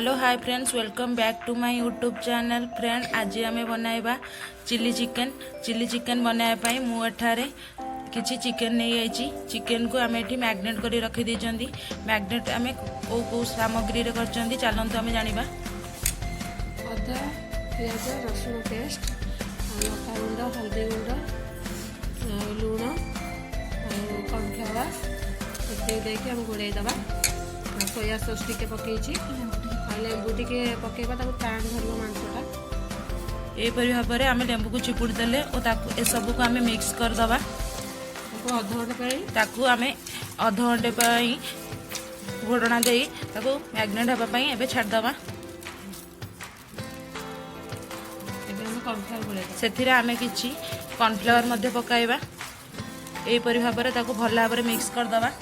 Hello hi friends, welcome back to my YouTube channel. Friend, आज आम बनाइबा chilli chicken बनाइबा मु एठारे किछि चिकन नहीं आइछि। चिकन को आम एठी मैग्नेट करी रखी देइछंदी। मैग्नेट आम को सामग्री रे करछंदी, चलंतु आम जानिबा। अदा पियाज रसुण पेस्ट, लंका गुंड, हल्दी गुंड, लुण, कॉर्नफ्लावर देखिए हम घोड़े दबा। सोया सॉस टिके पकईछि, लेंबू टिके पकेबा ताको टाण धरबो मांसटा। एपरि भाबरे आम लेंबू को चिपुड़ी देले और ताकू ए सब को आम मिक्स कर दबा। ताको आधा घंटे पई ताकू आम आधा घंटे पई घोड़ना देई ताकू मैग्नेट हबा पई एबे छाड़ दबा। एबे हम कॉर्नफ्लावर घोड़े सेथिरे आम किछि कॉर्नफ्लावर मध्ये पकाइबा। एपरि भाबरे ताकू भल भाबरे मिक्स कर दबा।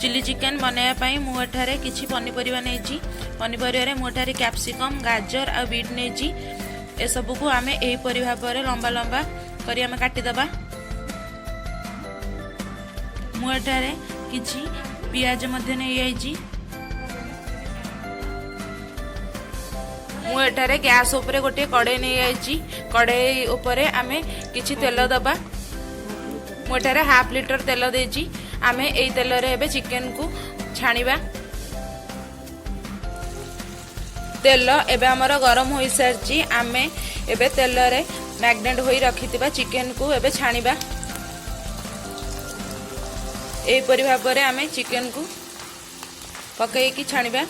चिली चिकन बनाइबा मु एठारे किछि पनीपरिया नेछि। पनीपरिया मु एठारे कैप्सिकम, गाजर आ बीट नेछि। ए सब को आमे एही परि भाबरे लंबा लंबा करी आमे काटी दबा। मु एठारे किछि पियाज मध्ये नै आइछि। मु एठारे गैस ऊपर गोटे कड़ाई नै आइछि। कड़ाई ऊपर आमे किछि तेल दबा। मु एठारे हाफ लीटर तेल देछि। आमे एई तेल रे एबे चिकन को छाणीबा। तेल एबे हमर गरम होई सारछि। आमे एबे तेल रे मैग्नेट होई रखितिबा चिकन को एबे छाणीबा। एई परि भाबरे आमे चिकन को पकई की छाणीबा।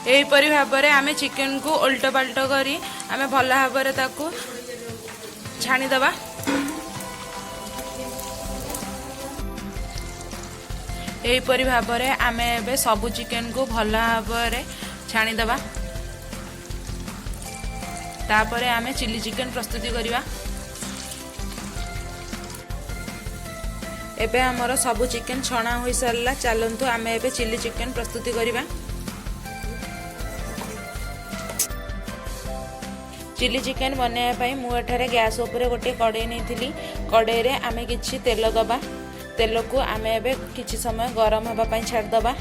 एही परि भाबरे आमे चिकन को उल्टा पाल्टा करी आमे भल भाबरे ताकू छाणी दबा। एही परि भाबरे आमे एबे सब चिकन को भल भाबरे छाणी दबा। तापरे आमे चिली चिकन प्रस्तुति करिबा। एबे हमर सब चिकन छणा होई सरला। चलंतु आमे एबे चिली चिकन प्रस्तुति करिबा। चिली चिकन बनाइबा मु एठारे गैस ऊपर गोटे कड़ाई नहीं। कड़ाई रे आमे किछि तेल दबा। तेल को आमे एबे किछि समय गरम हबा पई छाड़ दबा।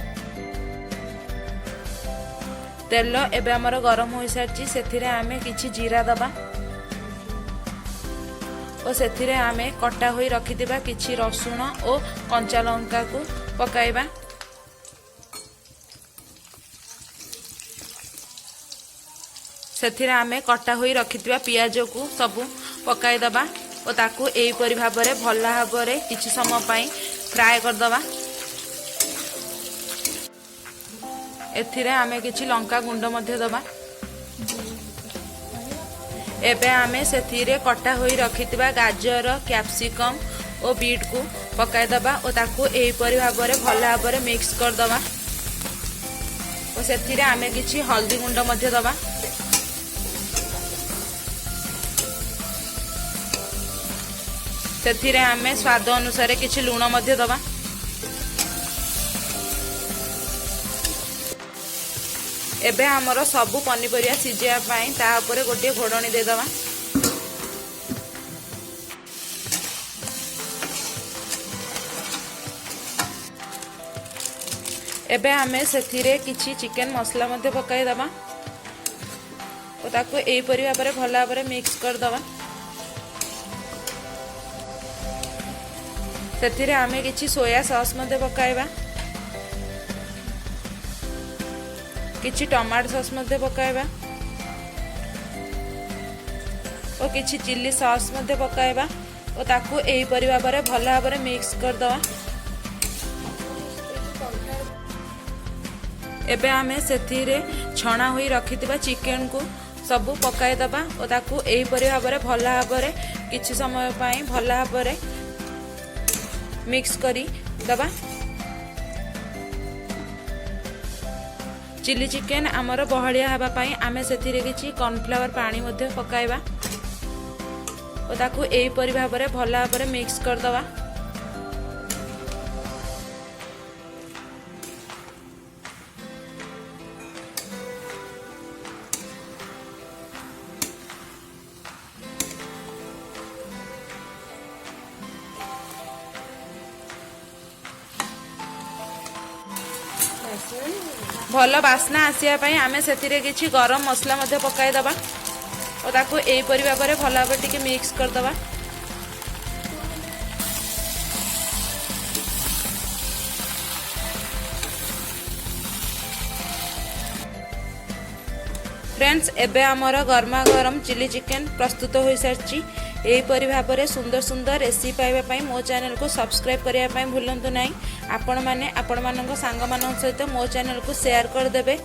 तेल एबे हमर गरम होई सारछि। सेथिरे आमे किछि जीरा दबा और सेथिरे आमे कटा होई रखिदिबा किछि रसुण और कंचा लंका को पकाइबा। सेथिरे आमे कटा होई रखिथिबा पियाज को सबु पकाई दबा और ताकू एही परि भाबरे भल भाबरे किछि समय पई फ्राई कर दबा। एथिरे आमे किछि लंका गुंड मध्ये दबा। एबे आमे सेथिरे कटा होई रखिथिबा गाजर, कैप्सिकम और बीट को पकाई दबा और ताकू एही परि भाबरे भल भाबरे मिक्स कर दबा। और सेथिरे आमे किछि हल्दी गुंड मध्ये दबा। सेथिरे आमे स्वाद अनुसार किछि लूण मध्ये दबा। एबे हमरो सबु पनीपरिया सिजिया पई ता ऊपर गोटे घोड़णी दे दबा। एबे आमे सेथिरे किछि चिकन मसला मध्ये पकाई दबा और ताको एही परि भाबरे भल भाबरे मिक्स कर दबा। सेथिरे आमे किछि सोया सॉस मध्ये पकाइबा। किछि टमाटो सॉस मध्ये पकाइबा और किछि चिली सॉस मध्ये पकाइबा और ताकू एही परि भाबरे भल भाबरे मिक्स कर दबा। एबे आमे सेथिरे छणा होई रखितिबा चिकन को सबु पकाई दबा और ताकू एही परि भाबरे भल भाबरे किछि समय पई भल भाबरे मिक्स करी दबा। चिली चिकन आमर बहलिया हबा पई आमे सेथिरे किछि कॉर्नफ्लावर पानी मध्ये पकाइबा और ताकू एही परि भाबरे भल भाबरे मिक्स कर दबा। भल बास्ना आसिया आमे सेतिरे किछि गरम मसला मध्ये पकाई दबा और ताको एपरि भाबरे भल भाबरे टिके मिक्स कर दबा। फ्रेंड्स एबे आमर गरमा गरम चिली चिकेन प्रस्तुत हो सारी। एहीपरि भाबरे सुंदर सुंदर रेसिपी पाइबा मो चैनल को सब्सक्राइब करने भूलु ना। आपण मैंने आपण मान सांग मान सहित मो चैनल को शेयर करदे।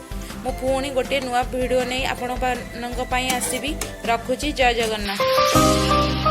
मु पुणी गोटे नुआ वीडियो नहीं आपण आसबि। रखुची। जय जगन्नाथ।